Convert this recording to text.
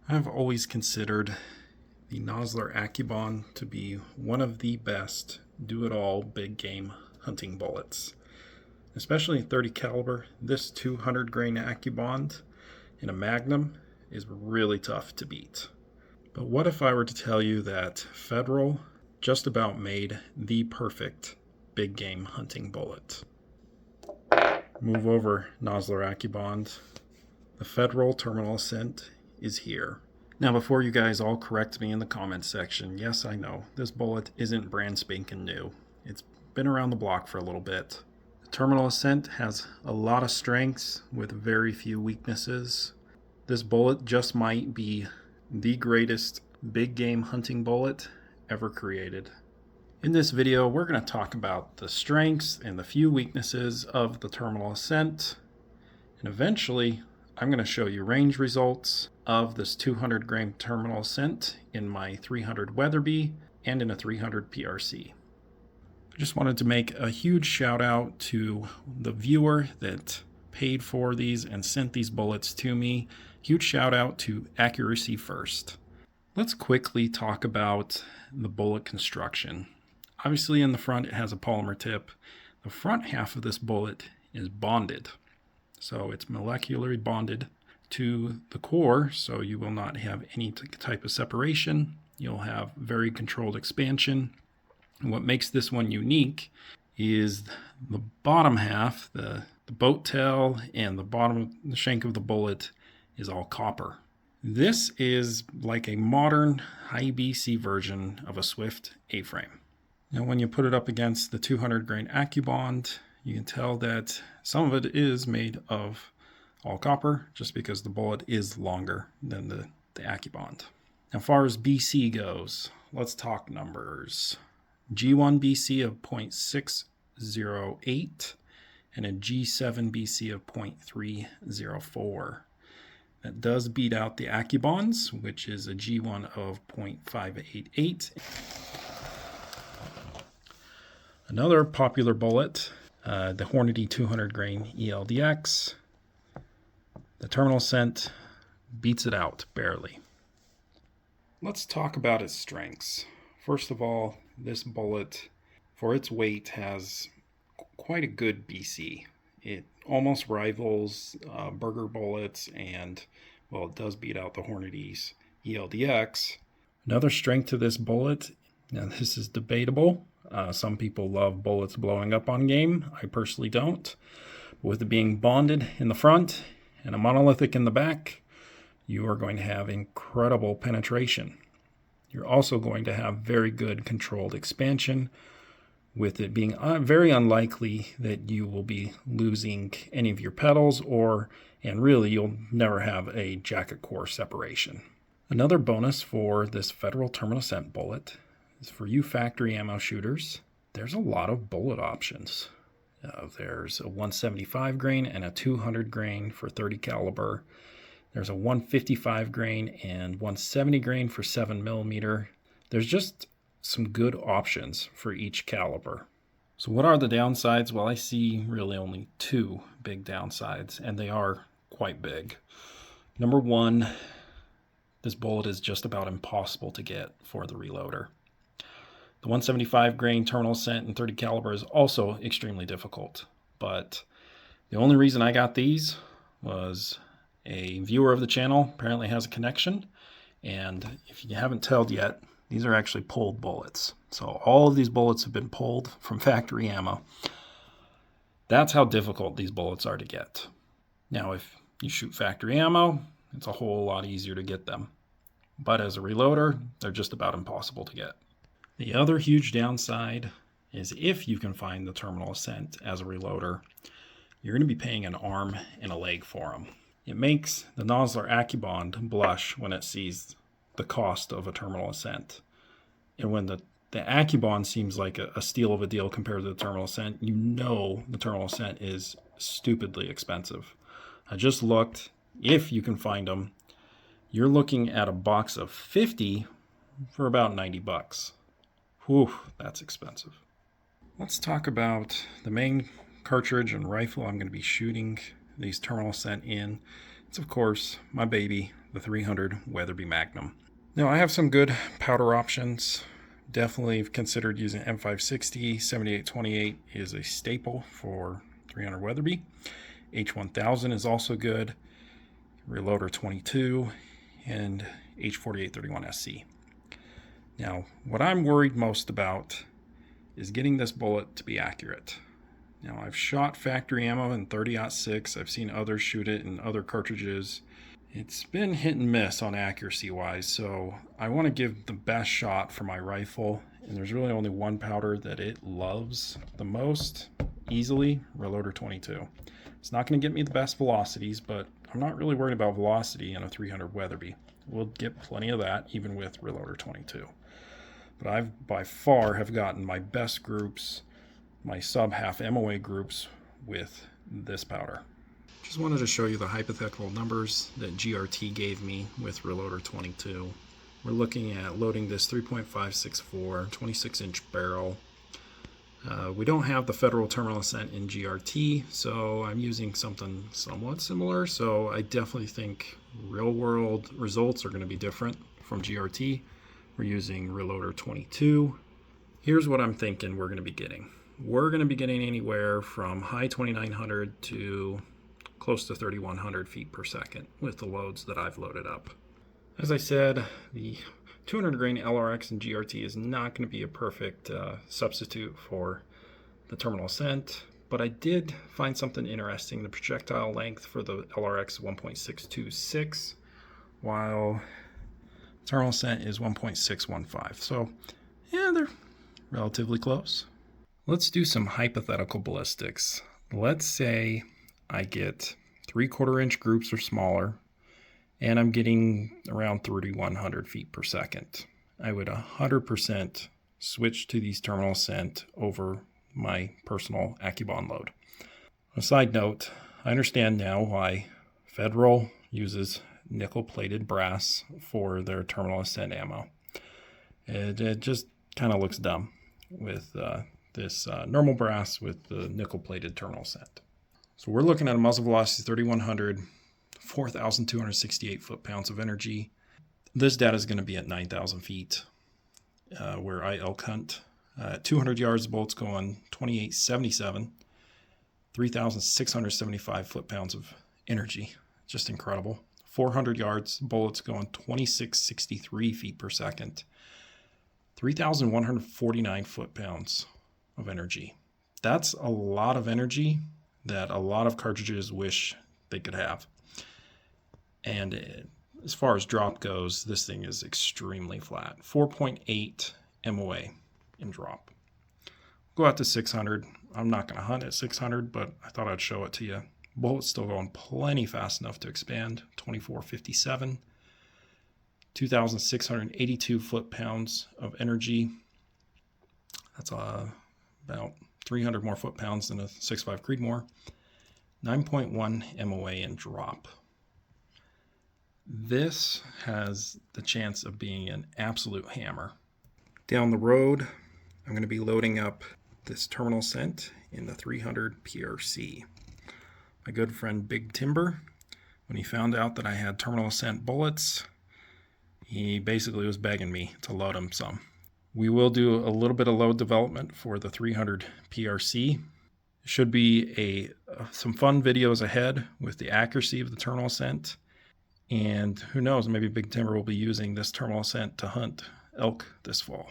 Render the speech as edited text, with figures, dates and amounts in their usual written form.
I've always considered the Nosler Accubon to be one of the best do-it-all big game hunting bullets. Especially in 30 caliber, this 200 grain Accubon in a Magnum is really tough to beat. But what if I were to tell you that Federal just about made the perfect big game hunting bullet? Move over, Nosler Accubon. The Federal Terminal Ascent is here. Now, before you guys all correct me in the comments section, yes, I know, this bullet isn't brand spanking new. It's been around the block for a little bit. The Terminal Ascent has a lot of strengths with very few weaknesses. This bullet just might be the greatest big game hunting bullet ever created. In this video, we're going to talk about the strengths and the few weaknesses of the Terminal Ascent, and eventually I'm going to show you range results of this 200 grain Terminal Ascent in my 300 Weatherby and in a 300 PRC. I just wanted to make a huge shout out to the viewer that paid for these and sent these bullets to me. Huge shout out to Accuracy First. Let's quickly talk about the bullet construction. Obviously in the front it has a polymer tip. The front half of this bullet is bonded. So it's molecularly bonded to the core, so you will not have any type of separation. You'll have very controlled expansion. And what makes this one unique is the bottom half, the boat tail and the bottom of the shank of the bullet is all copper. This is like a modern high BC version of a Swift A-frame. Now when you put it up against the 200 grain Accubon, you can tell that some of it is made of all copper just because the bullet is longer than the Accubon. Now, as far as BC goes, let's talk numbers. G1 BC of 0.608 and a G7 BC of 0.304. That does beat out the Accubons, which is a G1 of 0.588. Another popular bullet, the Hornady 200 grain ELDX. The Terminal Ascent beats it out barely. Let's talk about its strengths. First of all, this bullet, for its weight, has quite a good BC. It almost rivals Burger bullets, and, well, it does beat out the Hornady's ELDX. Another strength to this bullet, now this is debatable. Some people love bullets blowing up on game. I personally don't. With it being bonded in the front and a monolithic in the back, you are going to have incredible penetration. You're also going to have very good controlled expansion, with it being very unlikely that you will be losing any of your pedals, and really you'll never have a jacket core separation. Another bonus for this Federal Terminal Ascent bullet is for you factory ammo shooters, there's a lot of bullet options. There's a 175 grain and a 200 grain for 30 caliber. There's a 155 grain and 170 grain for 7mm. There's just some good options for each caliber. So what are the downsides? Well, I see really only two big downsides, and they are quite big. Number one, this bullet is just about impossible to get for the reloader. The 175 grain Terminal Ascent and 30 caliber is also extremely difficult, but the only reason I got these was a viewer of the channel apparently has a connection, and if you haven't told yet, these are actually pulled bullets. So all of these bullets have been pulled from factory ammo. That's how difficult these bullets are to get. Now, if you shoot factory ammo, it's a whole lot easier to get them. But as a reloader, they're just about impossible to get. The other huge downside is if you can find the Terminal Ascent as a reloader, you're going to be paying an arm and a leg for them. It makes the Nosler Accubon blush when it sees the cost of a Terminal Ascent. And when the Accubon seems like a steal of a deal compared to the Terminal Ascent, you know the Terminal Ascent is stupidly expensive. I just looked. If you can find them, you're looking at a box of 50 for about 90 bucks. Whew, that's expensive. Let's talk about the main cartridge and rifle I'm going to be shooting these Terminal Ascent in. It's, of course, my baby, the 300 Weatherby Magnum. Now I have some good powder options. Definitely considered using M560. 7828 is a staple for 300 Weatherby. H1000 is also good. Reloader 22 and H4831SC. Now, what I'm worried most about is getting this bullet to be accurate. Now, I've shot factory ammo in 30-06. I've seen others shoot it in other cartridges. It's been hit and miss on accuracy wise, so I want to give the best shot for my rifle, and there's really only one powder that it loves the most easily, Reloader 22. It's not going to get me the best velocities, but I'm not really worried about velocity in a 300 Weatherby. We'll get plenty of that even with Reloader 22. But I've by far have gotten my best groups, my sub-half MOA groups with this powder. Just wanted to show you the hypothetical numbers that GRT gave me with Reloader 22. We're looking at loading this 3.564 26-inch barrel. We don't have the federal Terminal Ascent in GRT, so I'm using something somewhat similar. So I definitely think real-world results are going to be different from GRT. We're using Reloader 22. Here's what I'm thinking we're going to be getting. We're going to be getting anywhere from high 2,900 to close to 3,100 feet per second with the loads that I've loaded up. As I said, the 200 grain LRX in GRT is not going to be a perfect substitute for the Terminal Ascent, but I did find something interesting. The projectile length for the LRX is 1.626, while Terminal Ascent is 1.615. So, yeah, they're relatively close. Let's do some hypothetical ballistics. Let's say I get 3/4 inch groups or smaller, and I'm getting around 3,100 feet per second. I would 100% switch to these Terminal Ascent over my personal AccuBond load. A side note, I understand now why Federal uses nickel-plated brass for their Terminal Ascent ammo. It just kind of looks dumb with this normal brass with the nickel-plated Terminal Ascent. So we're looking at a muzzle velocity 3,100, 4,268 foot-pounds of energy. This data is going to be at 9,000 feet, where I elk hunt. 200 yards, the bolt's going 2877, 3,675 foot-pounds of energy. Just incredible. 400 yards, bullets going 2663 feet per second, 3,149 foot-pounds of energy. That's a lot of energy that a lot of cartridges wish they could have. And as far as drop goes, this thing is extremely flat. 4.8 MOA in drop. Go out to 600. I'm not going to hunt at 600, but I thought I'd show it to you. Bullet's still going plenty fast enough to expand. 2457, 2,682 foot-pounds of energy. That's about 300 more foot-pounds than a 6.5 Creedmoor. 9.1 MOA in drop. This has the chance of being an absolute hammer. Down the road, I'm going to be loading up this Terminal Ascent in the 300 PRC. My good friend Big Timber, when he found out that I had Terminal Ascent bullets, he basically was begging me to load him some. We will do a little bit of load development for the 300 PRC. Should be some fun videos ahead with the accuracy of the Terminal Ascent. And who knows, maybe Big Timber will be using this Terminal Ascent to hunt elk this fall.